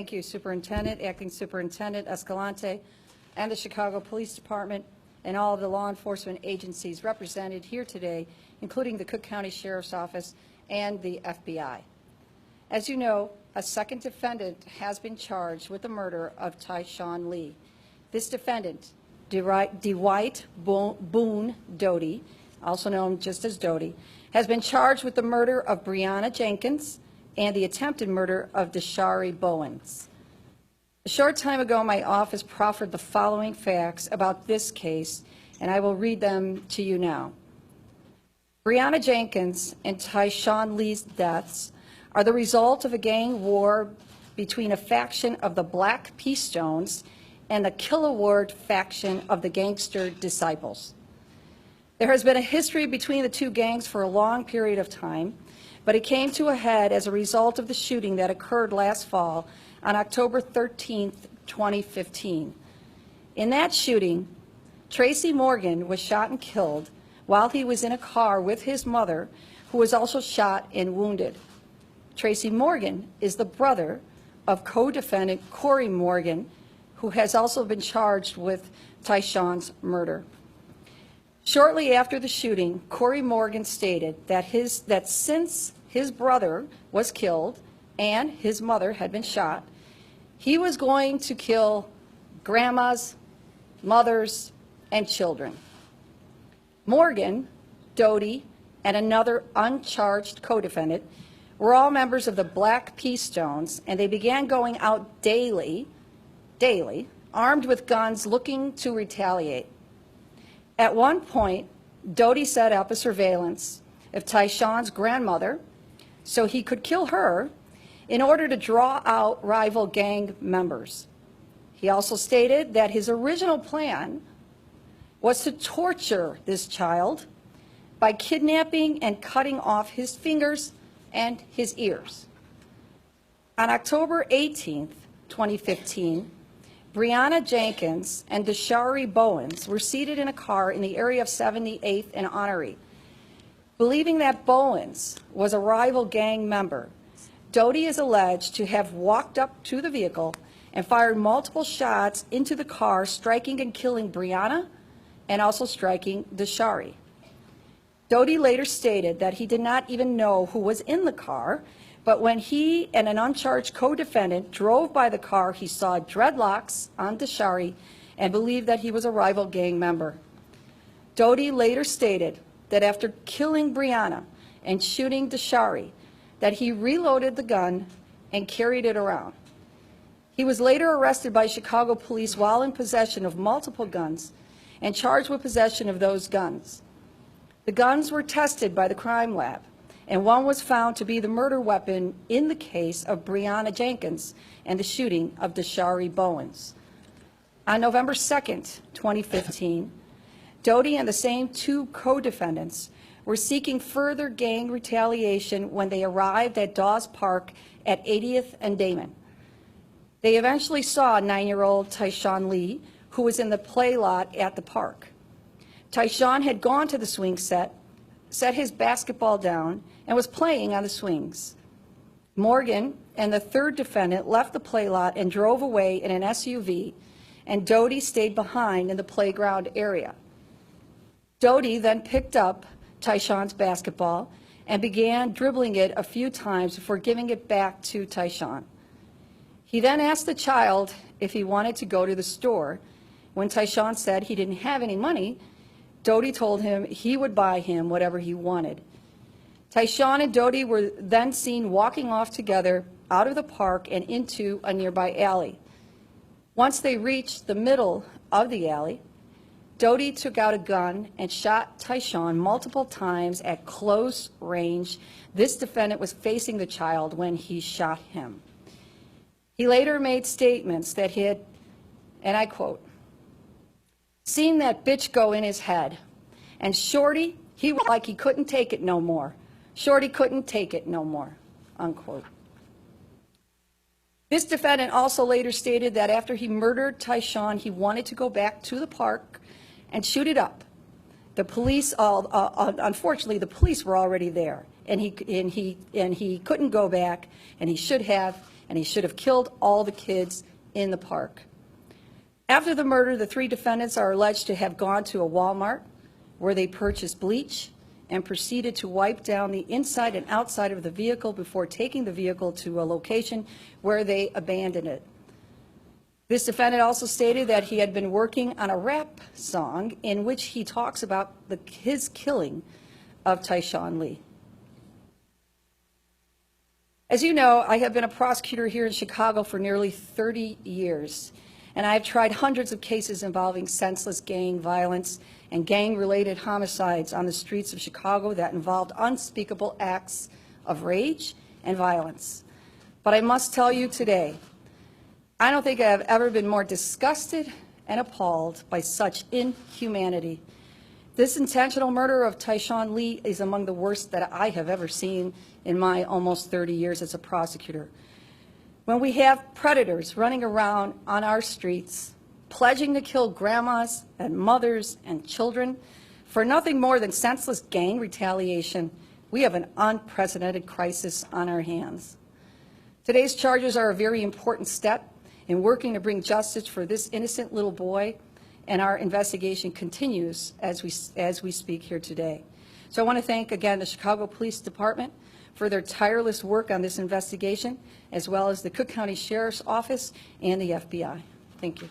Thank you, Superintendent, Acting Superintendent Escalante, and the Chicago Police Department, and all of the law enforcement agencies represented here today, including the Cook County Sheriff's Office and the FBI. As you know, a second defendant has been charged with the murder of Tyshawn Lee. This defendant, Dwight Boone-Doty, also known just as Doty, has been charged with the murder of Brianna Jenkins and the attempted murder of Tyshawn Bowens. A short time ago, my office proffered the following facts about this case, and I will read them to you now. Brianna Jenkins and Tyshawn Lee's deaths are the result of a gang war between a faction of the Black Peace Stones and the Kill-A-Ward faction of the Gangster Disciples. There has been a history between the two gangs for a long period of time, but it came to a head as a result of the shooting that occurred last fall on October 13, 2015. In that shooting, Tracy Morgan was shot and killed while he was in a car with his mother, who was also shot and wounded. Tracy Morgan is the brother of co-defendant Corey Morgan, who has also been charged with Tyshawn's murder. Shortly after the shooting, Corey Morgan stated that since his brother was killed and his mother had been shot, he was going to kill grandmas, mothers, and children. Morgan, Doty, and another uncharged co-defendant were all members of the Black Peace Stones, and they began going out daily, armed with guns, looking to retaliate. At one point, Doty set up a surveillance of Tyshawn's grandmother so he could kill her in order to draw out rival gang members. He also stated that his original plan was to torture this child by kidnapping and cutting off his fingers and his ears. On October 18, 2015, Brianna Jenkins and Tyshawn Bowens were seated in a car in the area of 78th and Honorary. Believing that Bowens was a rival gang member, Doty is alleged to have walked up to the vehicle and fired multiple shots into the car, striking and killing Brianna and also striking Tyshawn. Doty later stated that he did not even know who was in the car, but when he and an uncharged co-defendant drove by the car, he saw dreadlocks on Tyshawn and believed that he was a rival gang member. Doty later stated that after killing Brianna and shooting Tyshawn, that he reloaded the gun and carried it around. He was later arrested by Chicago police while in possession of multiple guns and charged with possession of those guns. The guns were tested by the crime lab, and one was found to be the murder weapon in the case of Brianna Jenkins and the shooting of Tyshawn Bowens. On November 2nd, 2015, Doty and the same two co-defendants were seeking further gang retaliation when they arrived at Dawes Park at 80th and Damon. They eventually saw 9-year-old Tyshawn Lee, who was in the play lot at the park. Tyshawn had gone to the swing set his basketball down, and was playing on the swings. Morgan and the third defendant left the play lot and drove away in an SUV, and Doty stayed behind in the playground area. Doty then picked up Tyshawn's basketball and began dribbling it a few times before giving it back to Tyshawn. He then asked the child if he wanted to go to the store. When Tyshawn said he didn't have any money, Doty told him he would buy him whatever he wanted. Tyshawn and Doty were then seen walking off together out of the park and into a nearby alley. Once they reached the middle of the alley, Doty took out a gun and shot Tyshawn multiple times at close range. This defendant was facing the child when he shot him. He later made statements that he had, and I quote, "Seen that bitch go in his head. And Shorty, he was like he couldn't take it no more. Shorty couldn't take it no more," unquote. This defendant also later stated that after he murdered Tyshawn, he wanted to go back to the park and shoot it up. The police, unfortunately, the police were already there, and he couldn't go back, and he should have killed all the kids in the park. After the murder, the 3 defendants are alleged to have gone to a Walmart where they purchased bleach and proceeded to wipe down the inside and outside of the vehicle before taking the vehicle to a location where they abandoned it. This defendant also stated that he had been working on a rap song in which he talks about his killing of Tyshawn Lee. As you know, I have been a prosecutor here in Chicago for nearly 30 years, and I have tried hundreds of cases involving senseless gang violence and gang-related homicides on the streets of Chicago that involved unspeakable acts of rage and violence. But I must tell you today, I don't think I have ever been more disgusted and appalled by such inhumanity. This intentional murder of Tyshawn Lee is among the worst that I have ever seen in my almost 30 years as a prosecutor. When we have predators running around on our streets, pledging to kill grandmas and mothers and children for nothing more than senseless gang retaliation, we have an unprecedented crisis on our hands. Today's charges are a very important step in working to bring justice for this innocent little boy, and our investigation continues as we speak here today. So I want to thank again the Chicago Police Department for their tireless work on this investigation, as well as the Cook County Sheriff's Office and the FBI. Thank you.